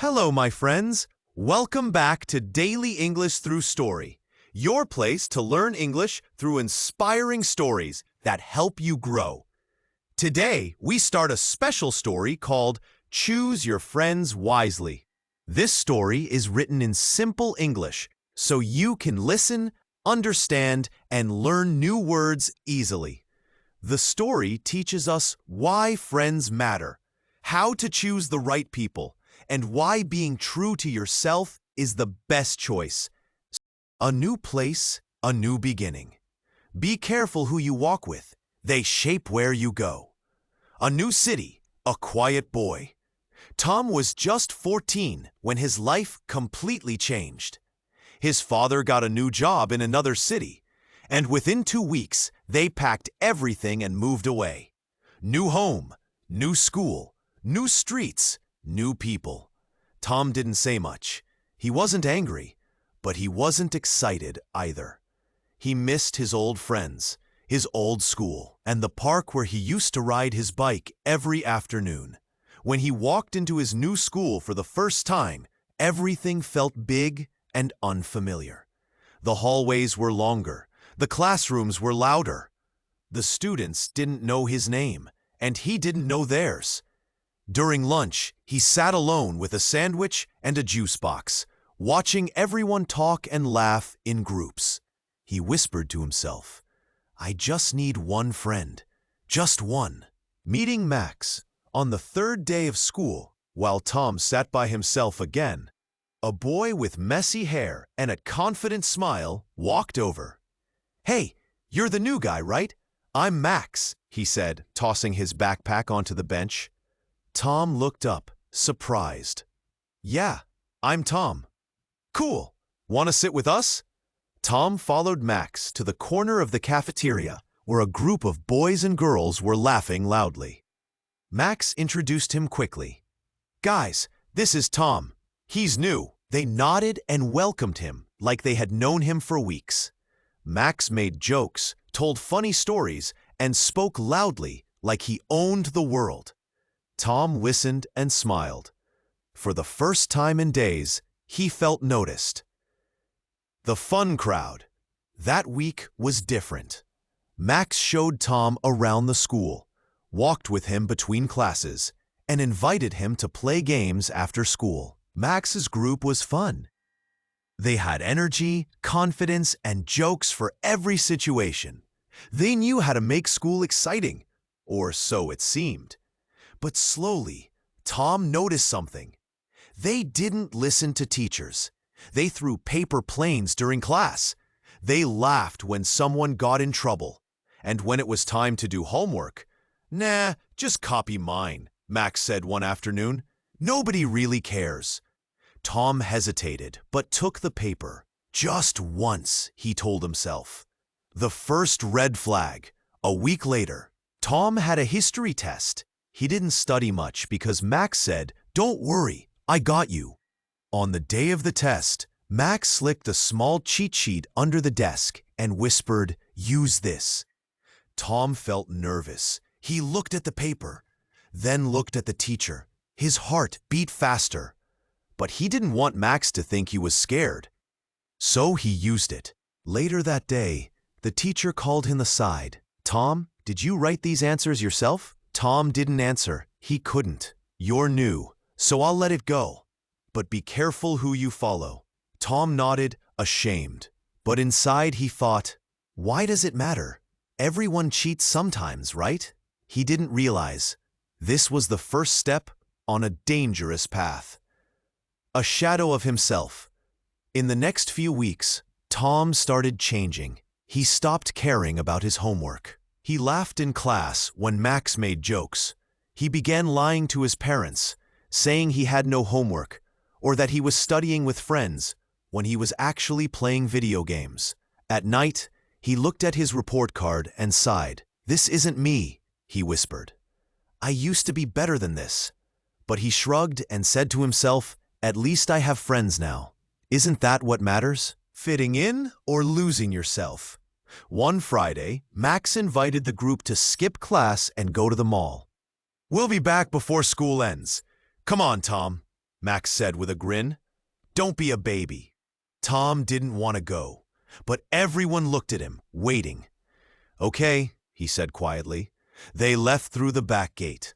Hello, my friends. Welcome back to Daily English Through Story, your place to learn English through inspiring stories that help you grow. Today, we start a special story called Choose Your Friends Wisely. This story is written in simple English, so you can listen, understand, and learn new words easily. The story teaches us why friends matter, how to choose the right people, and why being true to yourself is the best choice. A new place, a new beginning. Be careful who you walk with. They shape where you go. A new city, a quiet boy. Tom was just 14 when his life completely changed. His father got a new job in another city, and within 2 weeks, they packed everything and moved away. New home, new school, new streets, new people. Tom didn't say much. He wasn't angry, but he wasn't excited either. He missed his old friends, his old school, and the park where he used to ride his bike every afternoon. When he walked into his new school for the first time, everything felt big and unfamiliar. The hallways were longer. The classrooms were louder. The students didn't know his name, and he didn't know theirs. During lunch, he sat alone with a sandwich and a juice box, watching everyone talk and laugh in groups. He whispered to himself, "I just need one friend, just one." Meeting Max on the third day of school, while Tom sat by himself again, a boy with messy hair and a confident smile walked over. "Hey, you're the new guy, right? I'm Max," he said, tossing his backpack onto the bench. Tom looked up, surprised. "Yeah, I'm Tom." "Cool. Want to sit with us?" Tom followed Max to the corner of the cafeteria, where a group of boys and girls were laughing loudly. Max introduced him quickly. "Guys, this is Tom. He's new." They nodded and welcomed him like they had known him for weeks. Max made jokes, told funny stories, and spoke loudly like he owned the world. Tom listened and smiled. For the first time in days, he felt noticed. The fun crowd. That week was different. Max showed Tom around the school, walked with him between classes, and invited him to play games after school. Max's group was fun. They had energy, confidence, and jokes for every situation. They knew how to make school exciting, or so it seemed. But slowly, Tom noticed something. They didn't listen to teachers. They threw paper planes during class. They laughed when someone got in trouble. And when it was time to do homework, "Nah, just copy mine," Max said one afternoon. "Nobody really cares." Tom hesitated, but took the paper. Just once, he told himself. The first red flag. A week later, Tom had a history test. He didn't study much because Max said, "Don't worry, I got you." On the day of the test, Max slicked a small cheat sheet under the desk and whispered, "Use this." Tom felt nervous. He looked at the paper, then looked at the teacher. His heart beat faster. But he didn't want Max to think he was scared. So he used it. Later that day, the teacher called him aside. "Tom, did you write these answers yourself?" Tom didn't answer. He couldn't. "You're new, so I'll let it go. But be careful who you follow." Tom nodded, ashamed. But inside he thought, why does it matter? Everyone cheats sometimes, right? He didn't realize this was the first step on a dangerous path. A shadow of himself. In the next few weeks, Tom started changing. He stopped caring about his homework. He laughed in class when Max made jokes. He began lying to his parents, saying he had no homework, or that he was studying with friends when he was actually playing video games. At night, he looked at his report card and sighed. "This isn't me," he whispered. "I used to be better than this." But he shrugged and said to himself, "At least I have friends now. Isn't that what matters? Fitting in or losing yourself?" One Friday, Max invited the group to skip class and go to the mall. "We'll be back before school ends. Come on, Tom." Max said with a grin. "Don't be a baby." Tom didn't want to go, but everyone looked at him, waiting. "Okay," he said quietly. They left through the back gate.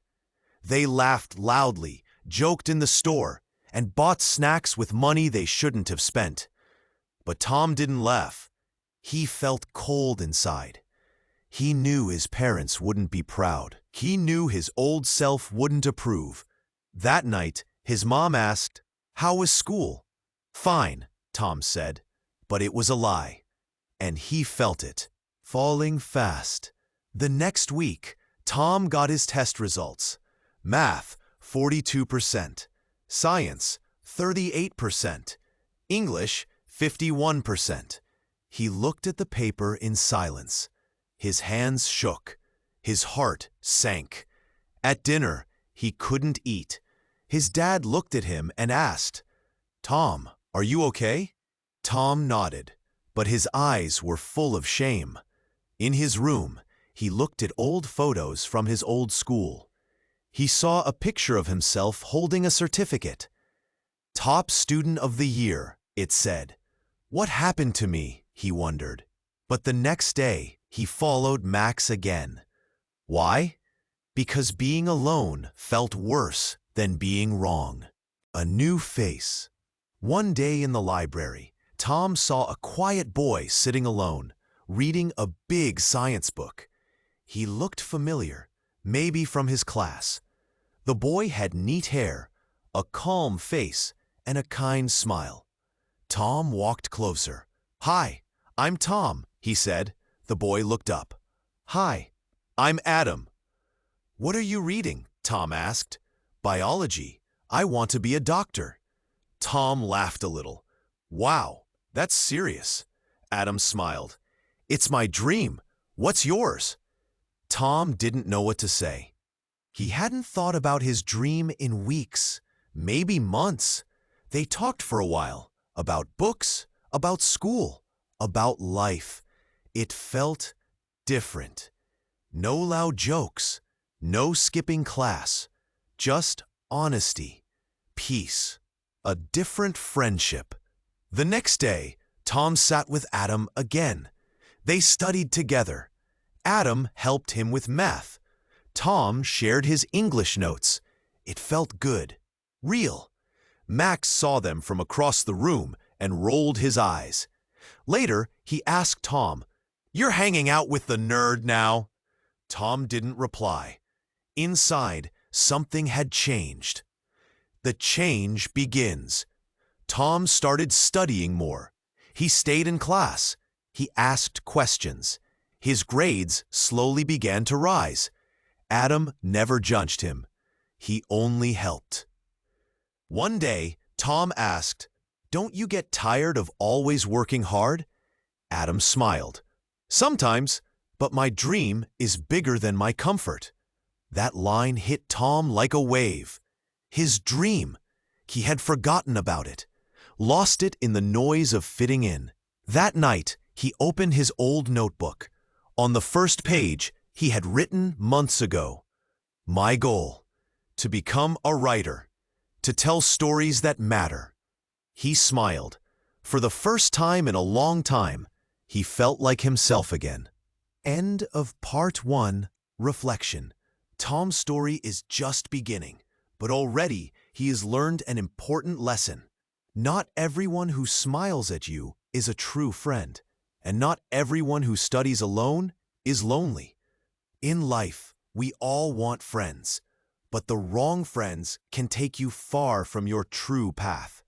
They laughed loudly, joked in the store, and bought snacks with money they shouldn't have spent. But Tom didn't laugh. He felt cold inside. He knew his parents wouldn't be proud. He knew his old self wouldn't approve. That night, his mom asked, "How was school?" "Fine," Tom said, but it was a lie. And he felt it, falling fast. The next week, Tom got his test results. Math, 42%. Science, 38%. English, 51%. He looked at the paper in silence. His hands shook. His heart sank. At dinner, he couldn't eat. His dad looked at him and asked, "Tom, are you okay?" Tom nodded, but his eyes were full of shame. In his room, he looked at old photos from his old school. He saw a picture of himself holding a certificate. "Top Student of the Year," it said. What happened to me, he wondered. But the next day, he followed Max again. Why? Because being alone felt worse than being wrong. A new face. One day in the library, Tom saw a quiet boy sitting alone, reading a big science book. He looked familiar, maybe from his class. The boy had neat hair, a calm face, and a kind smile. Tom walked closer. "Hi, I'm Tom," he said. The boy looked up. "Hi, I'm Adam." "What are you reading?" Tom asked. "Biology. I want to be a doctor." Tom laughed a little. "Wow, that's serious." Adam smiled. "It's my dream. What's yours?" Tom didn't know what to say. He hadn't thought about his dream in weeks, maybe months. They talked for a while, about books, about school, about life. It felt different. No loud jokes, no skipping class, just honesty, peace, a different friendship. The next day, Tom sat with Adam again. They studied together. Adam helped him with math. Tom shared his English notes. It felt good, real. Max saw them from across the room and rolled his eyes. Later, he asked Tom, "You're hanging out with the nerd now?" Tom didn't reply. Inside, something had changed. The change begins. Tom started studying more. He stayed in class. He asked questions. His grades slowly began to rise. Adam never judged him. He only helped. One day, Tom asked, "Don't you get tired of always working hard?" Adam smiled. "Sometimes, but my dream is bigger than my comfort." That line hit Tom like a wave. His dream. He had forgotten about it, lost it in the noise of fitting in. That night, he opened his old notebook. On the first page, he had written months ago, "My goal, to become a writer, to tell stories that matter." He smiled. For the first time in a long time, he felt like himself again. End of Part 1, Reflection. Tom's story is just beginning, but already he has learned an important lesson. Not everyone who smiles at you is a true friend, and not everyone who studies alone is lonely. In life, we all want friends, but the wrong friends can take you far from your true path.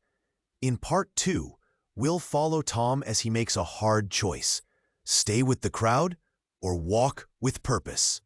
In Part 2, we'll follow Tom as he makes a hard choice: stay with the crowd or walk with purpose.